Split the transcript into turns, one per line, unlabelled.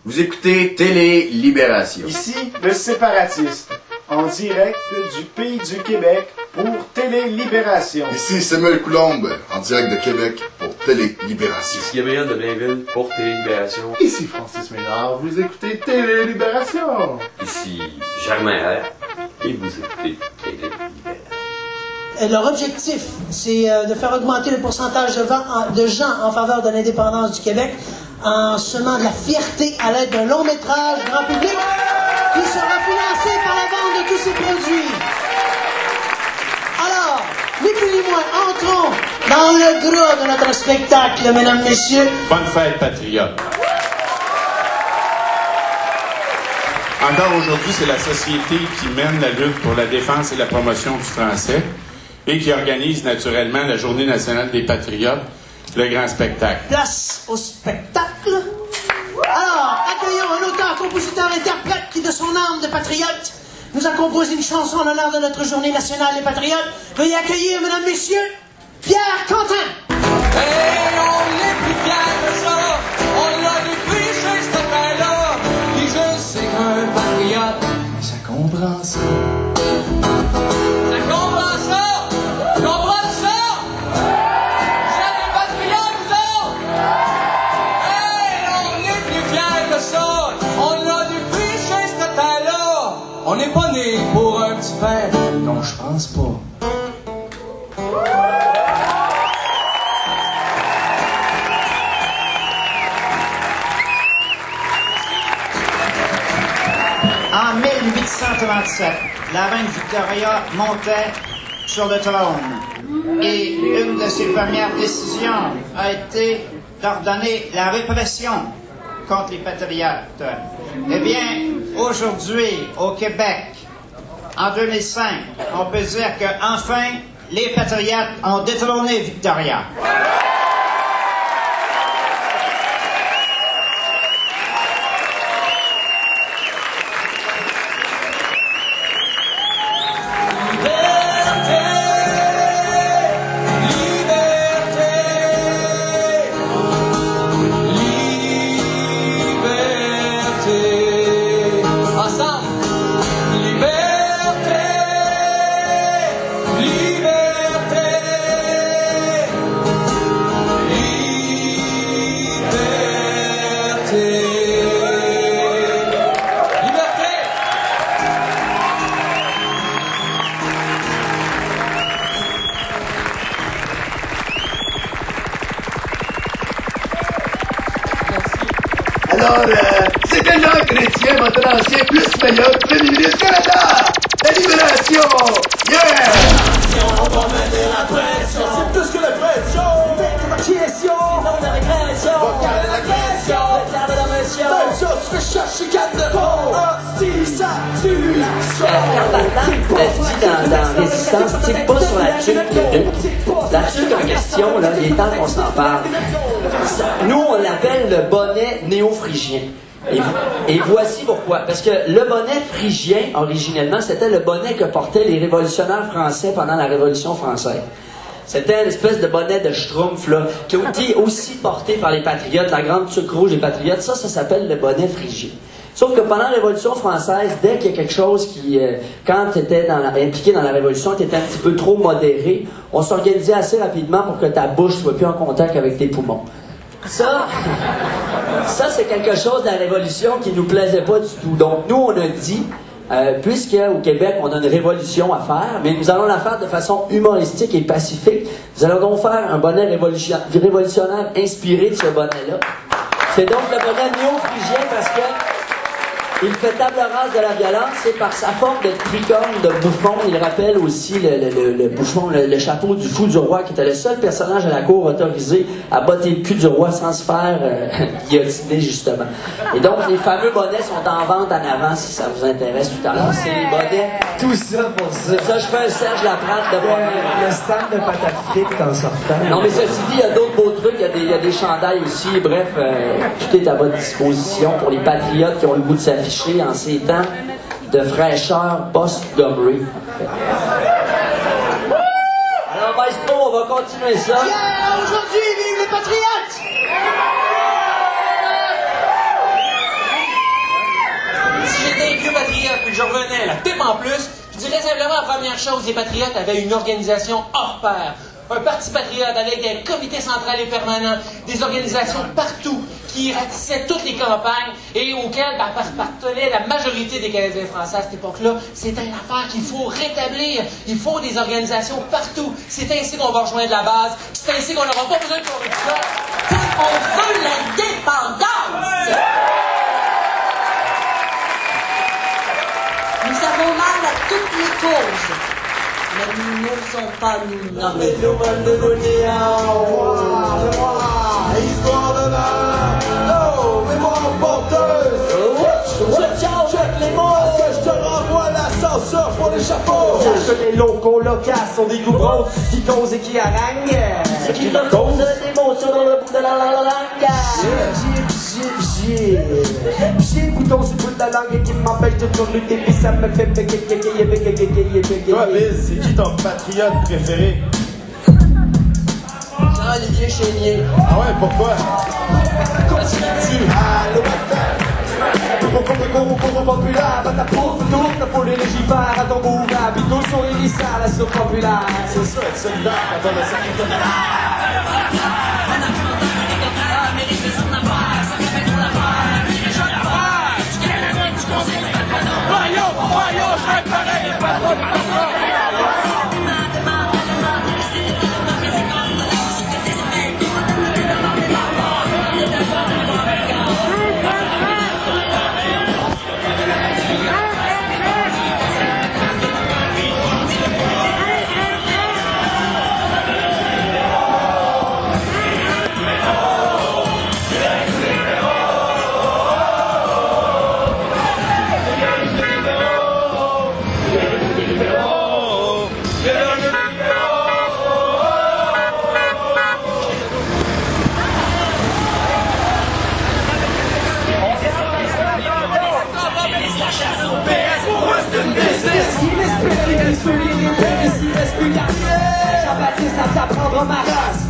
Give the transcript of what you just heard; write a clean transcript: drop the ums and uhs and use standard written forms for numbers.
Vous écoutez Télé Libération.
Ici, le séparatiste, en direct du Pays du Québec pour Télé Libération.
Ici Samuel Coulombe, en direct de Québec pour Télé Libération.
Ici Gabriel de Blainville pour Télé Libération.
Ici Francis Ménard, vous écoutez Télé Libération.
Ici Germain R. et vous écoutez Télé Libération.
Leur objectif, c'est de faire augmenter le pourcentage de gens en faveur de l'indépendance du Québec en semant de la fierté à l'aide d'un long métrage grand public qui sera financé par la vente de tous ces produits. Alors, ni plus ni moins, entrons dans le gros de notre spectacle, mesdames, messieurs.
Bonne fête, patriotes. Encore aujourd'hui, c'est la société qui mène la lutte pour la défense et la promotion du français et qui organise naturellement la Journée nationale des patriotes, le grand spectacle.
Place au spectacle. Alors, accueillons un auteur, compositeur, interprète qui, de son âme de patriote, nous a composé une chanson en l'honneur de notre Journée nationale des patriotes. Veuillez accueillir, mesdames, messieurs, Pierre Quentin.
Hey, on est plus fiers de ça. On l'a depuis chez ce terre-là. Puis je sais qu'un patriote, ça comprend ça. Ça comprend ça. Comprends ça? Vous êtes des patriotes, vous autres? Hey, on est plus fiers que ça. On l'a depuis chez ce terre-là. On n'est pas né pour un petit père. Non, je pense pas.
En 1837, la reine Victoria montait sur le trône et une de ses premières décisions a été d'ordonner la répression contre les patriotes. Eh bien, aujourd'hui, au Québec, en 2005, on peut dire que enfin, les patriotes ont détrôné Victoria.
C'est quel genre chrétien, votre ancien plus meilleur Premier ministre Canada? La Libération! Yeah!
On va mener la pression. C'est plus que la pression. Pression. Non de régression. Vocale de l'agression. Vocale de la pression. Même chose, tu fais chercher canne de peau. Hostie, ça tue l'action.
dit dans Résistance, tire pas sur la tuque. La tuque en question, là, il est temps qu'on s'en parle. Nous, on l'appelle le bonnet néo-phrygien. Et voici pourquoi. Parce que le bonnet phrygien, originellement, c'était le bonnet que portaient les révolutionnaires français pendant la Révolution française. C'était une espèce de bonnet de schtroumpf, là, qui a été aussi porté par les patriotes, la grande tuque rouge des patriotes. Ça s'appelle le bonnet phrygien. Sauf que pendant la Révolution française, dès qu'il y a quelque chose qui, quand tu étais impliqué dans la Révolution, tu étais un petit peu trop modéré, on s'organisait assez rapidement pour que ta bouche soit plus en contact avec tes poumons. Ça c'est quelque chose de la Révolution qui nous plaisait pas du tout. Donc, nous, on a dit, puisqu'au Québec, on a une révolution à faire, mais nous allons la faire de façon humoristique et pacifique. Nous allons donc faire un bonnet révolutionnaire inspiré de ce bonnet-là. C'est donc le bonnet néo-phrygien parce que il fait table rase de la violence et par sa forme de tricorne, de bouffon, il rappelle aussi le bouffon, le chapeau du fou du roi, qui était le seul personnage à la cour autorisé à botter le cul du roi sans se faire guillotiner, justement. Et donc, les fameux bonnets sont en vente en avant, si ça vous intéresse tout à l'heure. C'est les bonnets.
Tout ça pour ça.
Ça, je fais un Serge Laprade de
le stand de patates frites en sortant.
Non, mais ceci dit, il y a d'autres beaux trucs, il y a des chandails aussi. Bref, tout est à votre disposition pour les patriotes qui ont le goût de s'afficher en ces temps de fraîcheur post-Montgomery. Alors, maestro, on va continuer ça.
Yeah, aujourd'hui, vive les patriotes!
la pipe en plus, je dirais simplement la première chose, les Patriotes avaient une organisation hors pair. Un parti patriote avec des comités centrales et permanents, des organisations partout qui ratissaient toutes les campagnes et auxquelles appartenait la majorité des Canadiens français à cette époque-là. C'était une affaire qu'il faut rétablir. Il faut des organisations partout. C'est ainsi qu'on va rejoindre la base. C'est ainsi qu'on n'aura pas besoin de corruption.
On veut l'indépendance! Nous avons mal à toutes les causes. Mais nous n'osons pas nous nommer.
Histoire de la... Oh, mémoire porteuse. Check les mots. Je te renvoie l'ascenseur pour les chapeaux. Sache que les locaux locaux sont des goubros qui causent et qui haranguent.
C'est qui me compte des mots sur le bout de la langue.
J'ai le bouton sur le bout de la langue qui m'empêche de tourner puis ça me fait bégayer.
Toi, Biz, c'est qui ton patriote préféré?
Jean-Olivier Chénier.
Ah ouais, pourquoi?
Parce qu'il tue.
Populaire, ta pauvre tourne, ta foule légifère à ton mouvement, pis tous sont hérissants, la soupe populaire.
C'est ça, être solidaire quand on a ça.
Jean-Baptiste, ça t'apprendra ma race.